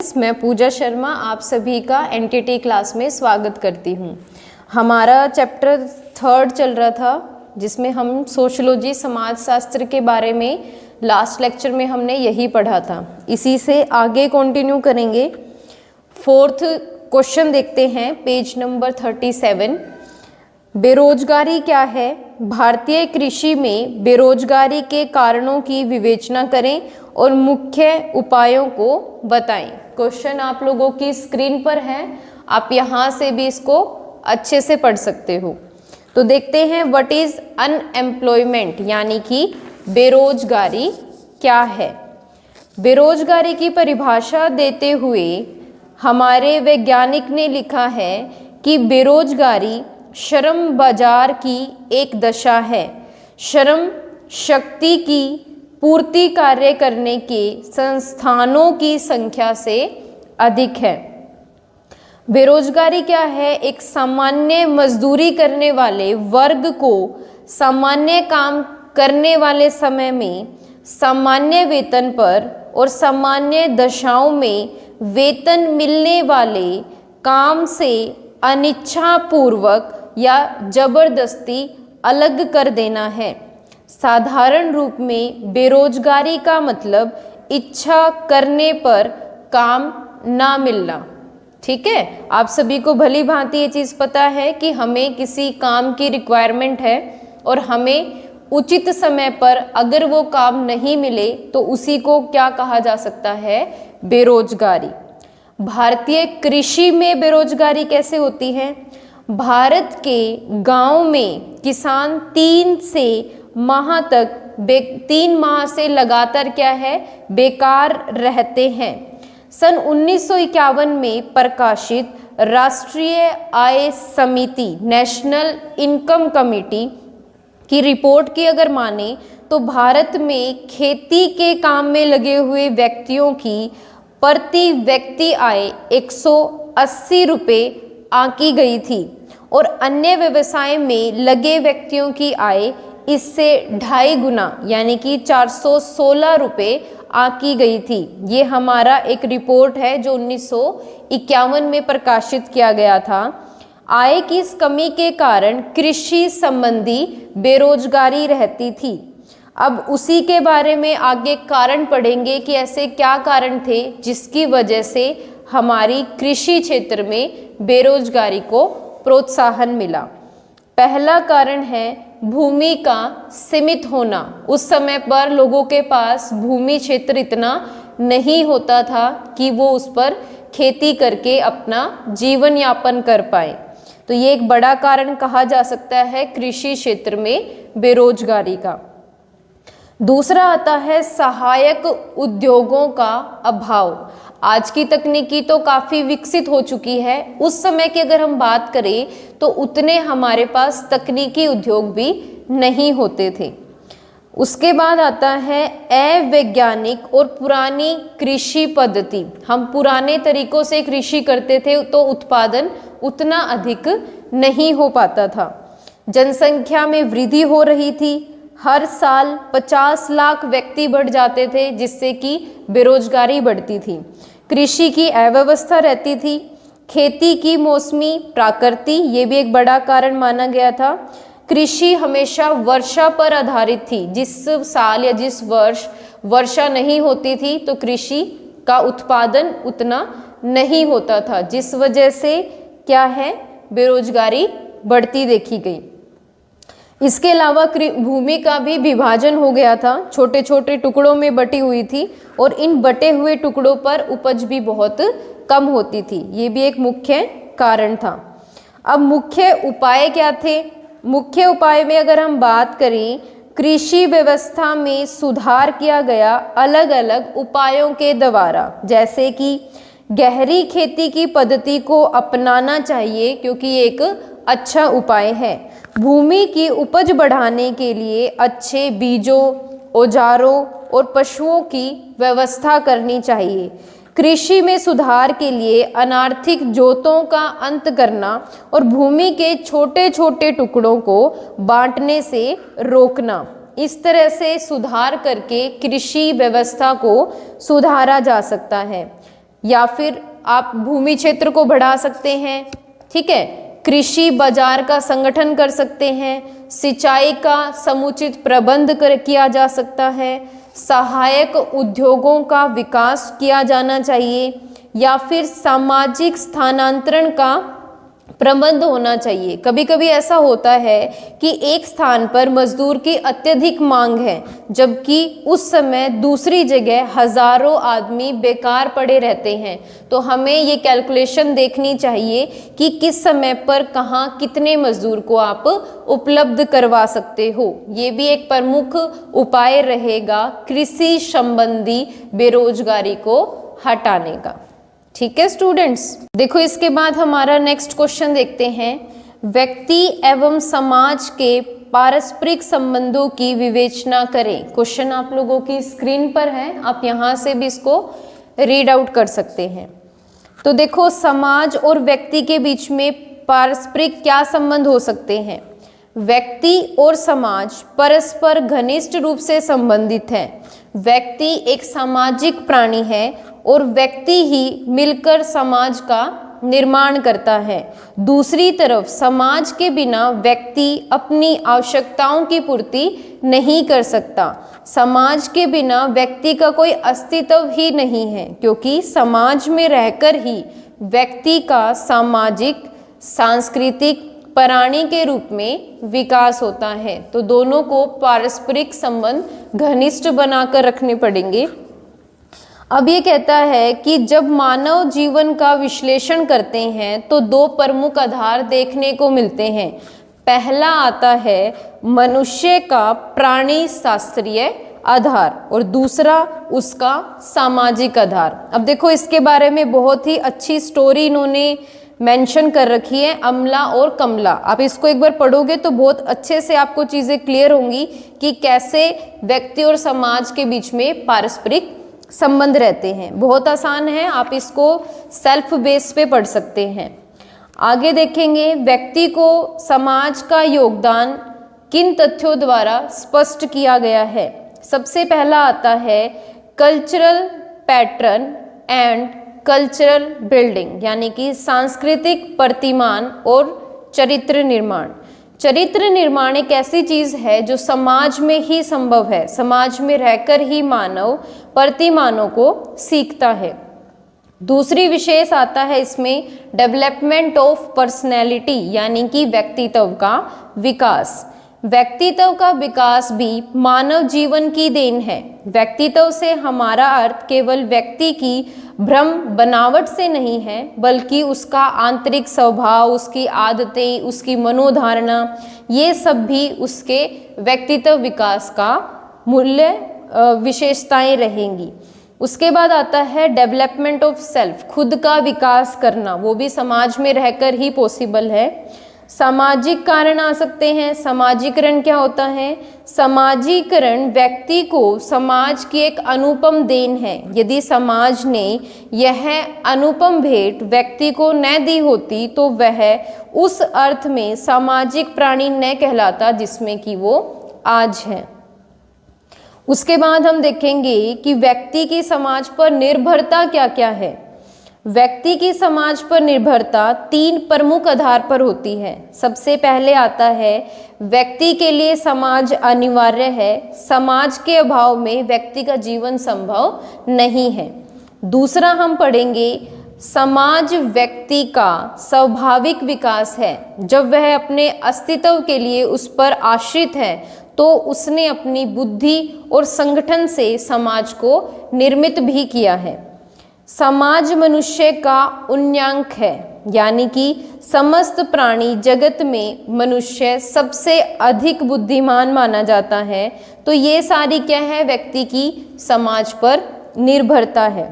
Friends, मैं पूजा शर्मा आप सभी का एनटीटी क्लास में स्वागत करती हूँ। हमारा चैप्टर 3 चल रहा था जिसमें हम सोशोलॉजी समाजशास्त्र के बारे में लास्ट लेक्चर में हमने यही पढ़ा था। इसी से आगे कंटिन्यू करेंगे। 4th क्वेश्चन देखते हैं, पेज नंबर 37। बेरोजगारी क्या है? भारतीय कृषि में बेरोजगारी के कारणों की विवेचना करें और मुख्य उपायों को बताएं। क्वेश्चन आप लोगों की स्क्रीन पर है, आप यहाँ से भी इसको अच्छे से पढ़ सकते हो। तो देखते हैं, व्हाट इज अनएम्प्लॉयमेंट, यानी कि बेरोजगारी क्या है। बेरोजगारी की परिभाषा देते हुए हमारे वैज्ञानिक ने लिखा है कि बेरोजगारी श्रम बाजार की एक दशा है। श्रम शक्ति की पूर्ति कार्य करने के संस्थानों की संख्या से अधिक है। बेरोजगारी क्या है? एक सामान्य मजदूरी करने वाले वर्ग को सामान्य काम करने वाले समय में सामान्य वेतन पर और सामान्य दशाओं में वेतन मिलने वाले काम से अनिच्छापूर्वक या जबरदस्ती अलग कर देना है। साधारण रूप में बेरोजगारी का मतलब इच्छा करने पर काम ना मिलना। ठीक है, आप सभी को भली भांति ये चीज़ पता है कि हमें किसी काम की रिक्वायरमेंट है और हमें उचित समय पर अगर वो काम नहीं मिले तो उसी को क्या कहा जा सकता है? बेरोजगारी। भारतीय कृषि में बेरोजगारी कैसे होती है? भारत के गांव में किसान 3 माह से लगातार क्या है? बेकार रहते हैं। सन 1951 में प्रकाशित राष्ट्रीय आय समिति, नेशनल इनकम कमिटी की रिपोर्ट की अगर माने तो भारत में खेती के काम में लगे हुए व्यक्तियों की प्रति व्यक्ति आय 180 रुपये आंकी गई थी और अन्य व्यवसाय में लगे व्यक्तियों की आय इससे 2.5 गुना यानी कि 416 रुपये आंकी गई थी। ये हमारा एक रिपोर्ट है जो 1951 में प्रकाशित किया गया था। आय की इस कमी के कारण कृषि संबंधी बेरोजगारी रहती थी। अब उसी के बारे में आगे कारण पढ़ेंगे कि ऐसे क्या कारण थे जिसकी वजह से हमारी कृषि क्षेत्र में बेरोजगारी को प्रोत्साहन मिला। पहला कारण है भूमि का सीमित होना। उस समय पर लोगों के पास भूमि क्षेत्र इतना नहीं होता था कि वो उस पर खेती करके अपना जीवन यापन कर पाए। तो ये एक बड़ा कारण कहा जा सकता है कृषि क्षेत्र में बेरोजगारी का। दूसरा आता है सहायक उद्योगों का अभाव। आज की तकनीकी तो काफ़ी विकसित हो चुकी है, उस समय की अगर हम बात करें तो उतने हमारे पास तकनीकी उद्योग भी नहीं होते थे। उसके बाद आता है अवैज्ञानिक और पुरानी कृषि पद्धति। हम पुराने तरीकों से कृषि करते थे तो उत्पादन उतना अधिक नहीं हो पाता था। जनसंख्या में वृद्धि हो रही थी, हर साल 50 लाख व्यक्ति बढ़ जाते थे जिससे कि बेरोजगारी बढ़ती थी। कृषि की अव्यवस्था रहती थी। खेती की मौसमी प्रकृति, ये भी एक बड़ा कारण माना गया था। कृषि हमेशा वर्षा पर आधारित थी। जिस साल या जिस वर्ष वर्षा नहीं होती थी तो कृषि का उत्पादन उतना नहीं होता था, जिस वजह से क्या है? बेरोजगारी बढ़ती देखी गई। इसके अलावा भूमि का भी विभाजन हो गया था, छोटे छोटे टुकड़ों में बटी हुई थी और इन बटे हुए टुकड़ों पर उपज भी बहुत कम होती थी। ये भी एक मुख्य कारण था। अब मुख्य उपाय क्या थे? मुख्य उपाय में अगर हम बात करें, कृषि व्यवस्था में सुधार किया गया अलग अलग उपायों के द्वारा, जैसे कि गहरी खेती की पद्धति को अपनाना चाहिए क्योंकि ये एक अच्छा उपाय है। भूमि की उपज बढ़ाने के लिए अच्छे बीजों, औजारों और पशुओं की व्यवस्था करनी चाहिए। कृषि में सुधार के लिए अनार्थिक जोतों का अंत करना और भूमि के छोटे छोटे टुकड़ों को बांटने से रोकना। इस तरह से सुधार करके कृषि व्यवस्था को सुधारा जा सकता है। या फिर आप भूमि क्षेत्र को बढ़ा सकते हैं, ठीक है। कृषि बाजार का संगठन कर सकते हैं, सिंचाई का समुचित प्रबंध किया जा सकता है, सहायक उद्योगों का विकास किया जाना चाहिए, या फिर सामाजिक स्थानांतरण का प्रबंध होना चाहिए। कभी कभी ऐसा होता है कि एक स्थान पर मजदूर की अत्यधिक मांग है, जबकि उस समय दूसरी जगह हजारों आदमी बेकार पड़े रहते हैं। तो हमें ये कैलकुलेशन देखनी चाहिए कि किस समय पर कहाँ कितने मजदूर को आप उपलब्ध करवा सकते हो। ये भी एक प्रमुख उपाय रहेगा कृषि संबंधी बेरोजगारी को हटाने का। ठीक है स्टूडेंट्स, देखो इसके बाद हमारा नेक्स्ट क्वेश्चन देखते हैं। व्यक्ति एवं समाज के पारस्परिक संबंधों की विवेचना करें। क्वेश्चन आप लोगों की स्क्रीन पर है, आप यहाँ से भी इसको रीड आउट कर सकते हैं। तो देखो समाज और व्यक्ति के बीच में पारस्परिक क्या संबंध हो सकते हैं। व्यक्ति और समाज परस्पर घनिष्ठ रूप से संबंधित हैं। व्यक्ति एक सामाजिक प्राणी है और व्यक्ति ही मिलकर समाज का निर्माण करता है। दूसरी तरफ समाज के बिना व्यक्ति अपनी आवश्यकताओं की पूर्ति नहीं कर सकता। समाज के बिना व्यक्ति का कोई अस्तित्व ही नहीं है, क्योंकि समाज में रहकर ही व्यक्ति का सामाजिक, सांस्कृतिक प्राणी के रूप में विकास होता है। तो दोनों को पारस्परिक संबंध घनिष्ठ बनाकर रखने पड़ेंगे। अब ये कहता है कि जब मानव जीवन का विश्लेषण करते हैं तो दो प्रमुख आधार देखने को मिलते हैं। पहला आता है मनुष्य का प्राणी शास्त्रीय आधार और दूसरा उसका सामाजिक आधार। अब देखो इसके बारे में बहुत ही अच्छी स्टोरी इन्होंने मेंशन कर रखी है, अमला और कमला। आप इसको एक बार पढ़ोगे तो बहुत अच्छे से आपको चीज़ें क्लियर होंगी कि कैसे व्यक्ति और समाज के बीच में पारस्परिक संबंध रहते हैं। बहुत आसान है, आप इसको सेल्फ बेस पे पढ़ सकते हैं। आगे देखेंगे व्यक्ति को समाज का योगदान किन तथ्यों द्वारा स्पष्ट किया गया है। सबसे पहला आता है cultural pattern and cultural building, यानी कि सांस्कृतिक प्रतिमान और चरित्र निर्माण। चरित्र निर्माण एक ऐसी चीज है जो समाज में ही संभव है। समाज में रहकर ही मानव प्रतिमानों को सीखता है। दूसरी विशेष आता है इसमें डेवलपमेंट ऑफ पर्सनैलिटी, यानी कि व्यक्तित्व का विकास। व्यक्तित्व का विकास भी मानव जीवन की देन है। व्यक्तित्व से हमारा अर्थ केवल व्यक्ति की भ्रम बनावट से नहीं है, बल्कि उसका आंतरिक स्वभाव, उसकी आदतें, उसकी मनोधारणा, ये सब भी उसके व्यक्तित्व विकास का मूल्य विशेषताएं रहेंगी। उसके बाद आता है डेवलपमेंट ऑफ सेल्फ, खुद का विकास करना, वो भी समाज में रहकर ही पॉसिबल है। सामाजिक कारण आ सकते हैं। सामाजिकरण क्या होता है? सामाजिकरण व्यक्ति को समाज की एक अनुपम देन है। यदि समाज ने यह अनुपम भेंट व्यक्ति को न दी होती तो वह उस अर्थ में सामाजिक प्राणी न कहलाता जिसमें कि वो आज है। उसके बाद हम देखेंगे कि व्यक्ति की समाज पर निर्भरता क्या क्या है। व्यक्ति की समाज पर निर्भरता तीन प्रमुख आधार पर होती है। सबसे पहले आता है व्यक्ति के लिए समाज अनिवार्य है, समाज के अभाव में व्यक्ति का जीवन संभव नहीं है। दूसरा हम पढ़ेंगे समाज व्यक्ति का स्वाभाविक विकास है। जब वह अपने अस्तित्व के लिए उस पर आश्रित है तो उसने अपनी बुद्धि और संगठन से समाज को निर्मित भी किया है। समाज मनुष्य का उन्यांक है, यानी कि समस्त प्राणी जगत में मनुष्य सबसे अधिक बुद्धिमान माना जाता है। तो ये सारी क्या है? व्यक्ति की समाज पर निर्भरता है।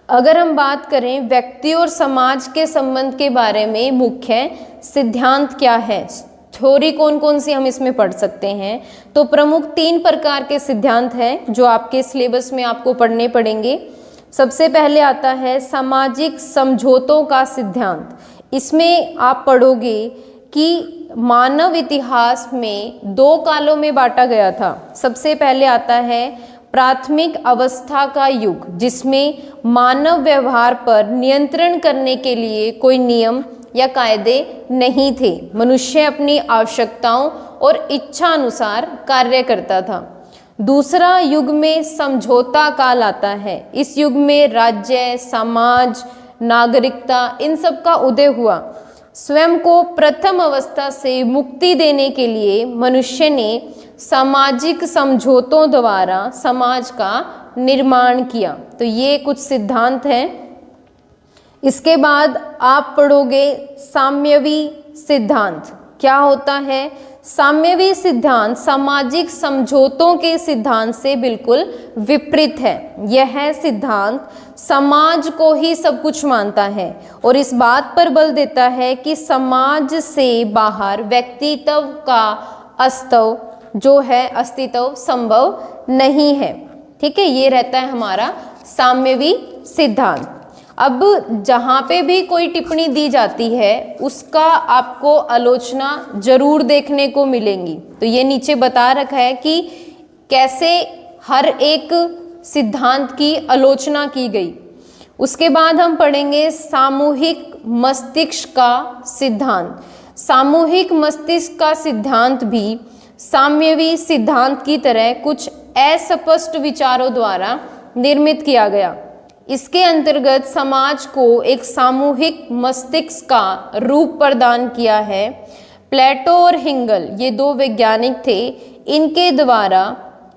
अगर हम बात करें व्यक्ति और समाज के संबंध के बारे में मुख्य सिद्धांत क्या है, थ्योरी कौन कौन सी हम इसमें पढ़ सकते हैं, तो प्रमुख तीन प्रकार के सिद्धांत हैं जो आपके सिलेबस में आपको पढ़ने पड़ेंगे। सबसे पहले आता है सामाजिक समझौतों का सिद्धांत। इसमें आप पढ़ोगे कि मानव इतिहास में दो कालों में बांटा गया था। सबसे पहले आता है प्राथमिक अवस्था का युग, जिसमें मानव व्यवहार पर नियंत्रण करने के लिए कोई नियम या कायदे नहीं थे। मनुष्य अपनी आवश्यकताओं और इच्छा अनुसार कार्य करता था। दूसरा युग में समझौता काल आता है। इस युग में राज्य, समाज, नागरिकता, इन सब का उदय हुआ। स्वयं को प्रथम अवस्था से मुक्ति देने के लिए मनुष्य ने सामाजिक समझौतों द्वारा समाज का निर्माण किया। तो ये कुछ सिद्धांत हैं। इसके बाद आप पढ़ोगे साम्यवी सिद्धांत। क्या होता है? साम्यवी सिद्धांत सामाजिक समझौतों के सिद्धांत से बिल्कुल विपरीत है। यह सिद्धांत समाज को ही सब कुछ मानता है और इस बात पर बल देता है कि समाज से बाहर व्यक्तित्व का अस्तित्व संभव नहीं है। ठीक है, ये रहता है हमारा साम्यवी सिद्धांत। अब जहाँ पे भी कोई टिप्पणी दी जाती है उसका आपको आलोचना जरूर देखने को मिलेंगी। तो ये नीचे बता रखा है कि कैसे हर एक सिद्धांत की आलोचना की गई। उसके बाद हम पढ़ेंगे सामूहिक मस्तिष्क का सिद्धांत। सामूहिक मस्तिष्क का सिद्धांत भी साम्यवी सिद्धांत की तरह कुछ अस्पष्ट विचारों द्वारा निर्मित किया गया। इसके अंतर्गत समाज को एक सामूहिक मस्तिष्क का रूप प्रदान किया है। प्लेटो और हिंगल, ये दो वैज्ञानिक थे, इनके द्वारा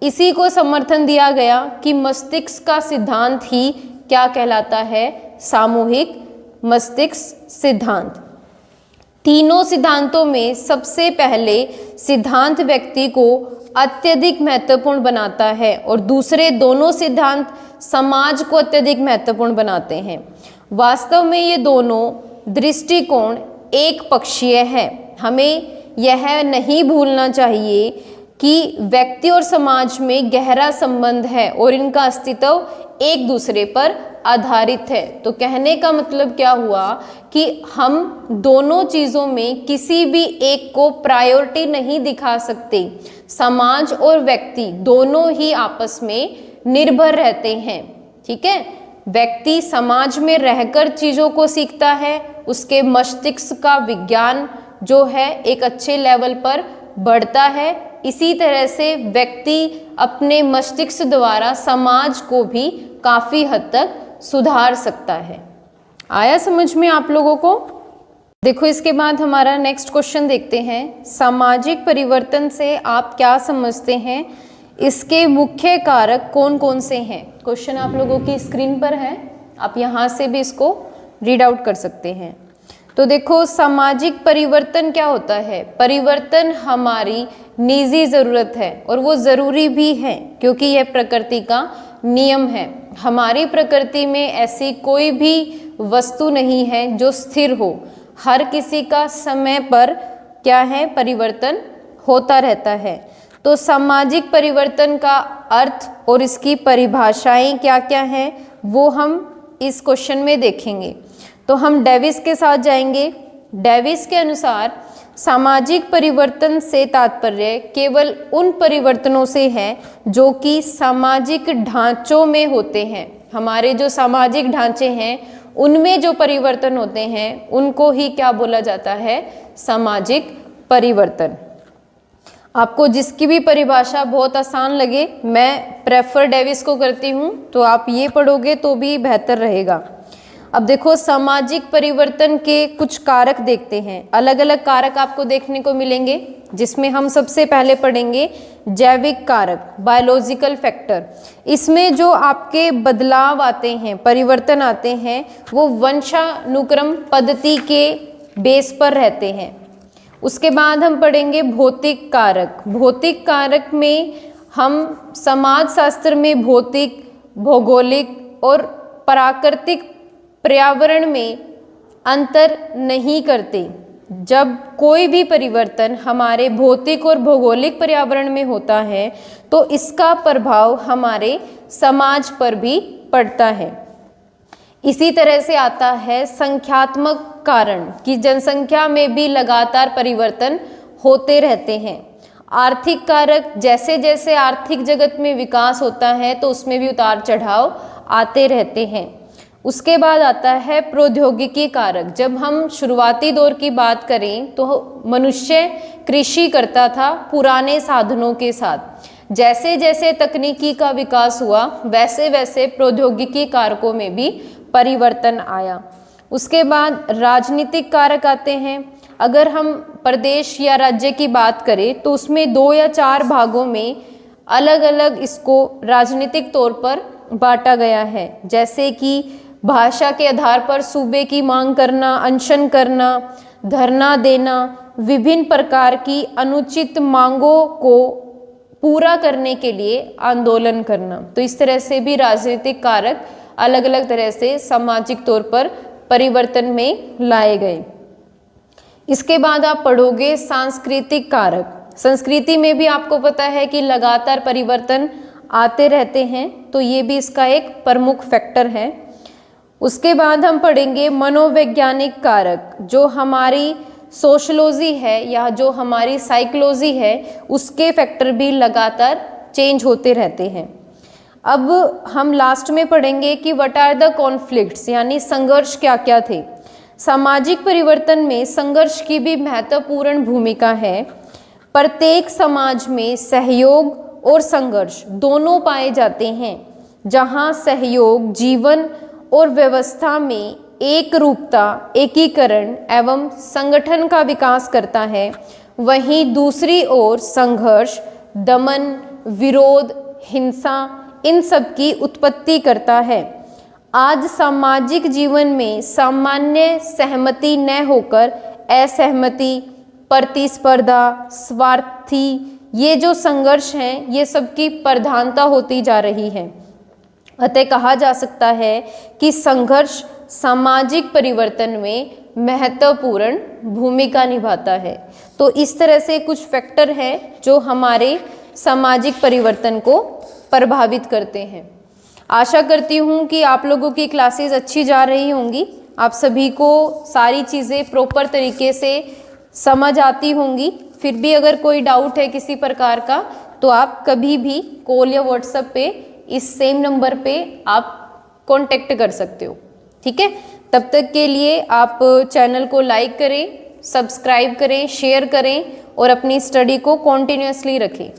इसी को समर्थन दिया गया कि मस्तिष्क का सिद्धांत ही क्या कहलाता है? सामूहिक मस्तिष्क सिद्धांत। तीनों सिद्धांतों में सबसे पहले सिद्धांत व्यक्ति को अत्यधिक महत्वपूर्ण बनाता है और दूसरे दोनों सिद्धांत समाज को अत्यधिक महत्वपूर्ण बनाते हैं। वास्तव में ये दोनों दृष्टिकोण एक पक्षीय है। हमें यह नहीं भूलना चाहिए कि व्यक्ति और समाज में गहरा संबंध है और इनका अस्तित्व एक दूसरे पर आधारित है। तो कहने का मतलब क्या हुआ कि हम दोनों चीज़ों में किसी भी एक को प्रायोरिटी नहीं दिखा सकते। समाज और व्यक्ति दोनों ही आपस में निर्भर रहते हैं। ठीक है, व्यक्ति समाज में रहकर चीज़ों को सीखता है, उसके मस्तिष्क का विज्ञान जो है एक अच्छे लेवल पर बढ़ता है। इसी तरह से व्यक्ति अपने मस्तिष्क द्वारा समाज को भी काफ़ी हद तक सुधार सकता है। आया समझ में आप लोगों को? देखो, इसके बाद हमारा नेक्स्ट क्वेश्चन देखते हैं। सामाजिक परिवर्तन से आप क्या समझते हैं? इसके मुख्य कारक कौन कौन से हैं? क्वेश्चन आप लोगों की स्क्रीन पर है, आप यहाँ से भी इसको रीड आउट कर सकते हैं। तो देखो, सामाजिक परिवर्तन क्या होता है? परिवर्तन हमारी निजी ज़रूरत है और वो ज़रूरी भी है क्योंकि यह प्रकृति का नियम है। हमारी प्रकृति में ऐसी कोई भी वस्तु नहीं है जो स्थिर हो। हर किसी का समय पर क्या है? परिवर्तन होता रहता है। तो सामाजिक परिवर्तन का अर्थ और इसकी परिभाषाएं क्या क्या हैं वो हम इस क्वेश्चन में देखेंगे। तो हम डेविस के साथ जाएंगे। डेविस के अनुसार सामाजिक परिवर्तन से तात्पर्य केवल उन परिवर्तनों से है जो कि सामाजिक ढांचों में होते हैं। हमारे जो सामाजिक ढांचे हैं उनमें जो परिवर्तन होते हैं उनको ही क्या बोला जाता है? सामाजिक परिवर्तन। आपको जिसकी भी परिभाषा बहुत आसान लगे, मैं प्रेफर डेविस को करती हूँ, तो आप ये पढ़ोगे तो भी बेहतर रहेगा। अब देखो, सामाजिक परिवर्तन के कुछ कारक देखते हैं। अलग अलग कारक आपको देखने को मिलेंगे, जिसमें हम सबसे पहले पढ़ेंगे जैविक कारक, बायोलॉजिकल फैक्टर। इसमें जो आपके बदलाव आते हैं, परिवर्तन आते हैं, वो वंशानुक्रम पद्धति के बेस पर रहते हैं। उसके बाद हम पढ़ेंगे भौतिक कारक। भौतिक कारक में हम समाजशास्त्र में भौतिक, भौगोलिक और प्राकृतिक पर्यावरण में अंतर नहीं करते। जब कोई भी परिवर्तन हमारे भौतिक और भौगोलिक पर्यावरण में होता है तो इसका प्रभाव हमारे समाज पर भी पड़ता है। इसी तरह से आता है संख्यात्मक कारण कि जनसंख्या में भी लगातार परिवर्तन होते रहते हैं। आर्थिक कारक, जैसे जैसे आर्थिक जगत में विकास होता है तो उसमें भी उतार चढ़ाव आते रहते हैं। उसके बाद आता है प्रौद्योगिकी कारक। जब हम शुरुआती दौर की बात करें तो मनुष्य कृषि करता था पुराने साधनों के साथ। जैसे जैसे तकनीकी का विकास हुआ वैसे वैसे प्रौद्योगिकी कारकों में भी परिवर्तन आया। उसके बाद राजनीतिक कारक आते हैं। अगर हम प्रदेश या राज्य की बात करें तो उसमें 2 या 4 भागों में अलग अलग इसको राजनीतिक तौर पर बांटा गया है। जैसे कि भाषा के आधार पर सूबे की मांग करना, अनशन करना, धरना देना, विभिन्न प्रकार की अनुचित मांगों को पूरा करने के लिए आंदोलन करना। तो इस तरह से भी राजनीतिक कारक अलग अलग तरह से सामाजिक तौर पर परिवर्तन में लाए गए। इसके बाद आप पढ़ोगे सांस्कृतिक कारक। संस्कृति में भी आपको पता है कि लगातार परिवर्तन आते रहते हैं, तो ये भी इसका एक प्रमुख फैक्टर है। उसके बाद हम पढ़ेंगे मनोवैज्ञानिक कारक। जो हमारी सोशलॉजी है या जो हमारी साइकोलॉजी है उसके फैक्टर भी लगातार चेंज होते रहते हैं। अब हम लास्ट में पढ़ेंगे कि व्हाट आर द कॉन्फ्लिक्ट्स, यानी संघर्ष क्या क्या थे। सामाजिक परिवर्तन में संघर्ष की भी महत्वपूर्ण भूमिका है। प्रत्येक समाज में सहयोग और संघर्ष दोनों पाए जाते हैं। जहाँ सहयोग जीवन और व्यवस्था में एक रूपता, एकीकरण एवं संगठन का विकास करता है, वहीं दूसरी ओर संघर्ष दमन, विरोध, हिंसा इन सब की उत्पत्ति करता है। आज सामाजिक जीवन में सामान्य सहमति न होकर असहमति, प्रतिस्पर्धा, स्वार्थी, ये जो संघर्ष हैं ये सबकी प्रधानता होती जा रही है। अतः कहा जा सकता है कि संघर्ष सामाजिक परिवर्तन में महत्वपूर्ण भूमिका निभाता है। तो इस तरह से कुछ फैक्टर हैं जो हमारे सामाजिक परिवर्तन को प्रभावित करते हैं। आशा करती हूँ कि आप लोगों की क्लासेस अच्छी जा रही होंगी, आप सभी को सारी चीज़ें प्रॉपर तरीके से समझ आती होंगी। फिर भी अगर कोई डाउट है किसी प्रकार का तो आप कभी भी कॉल या व्हाट्सएप पे इस सेम नंबर पे आप कांटेक्ट कर सकते हो, ठीक है। तब तक के लिए आप चैनल को लाइक करें, सब्सक्राइब करें, शेयर करें और अपनी स्टडी को कॉन्टिन्यूअसली रखें।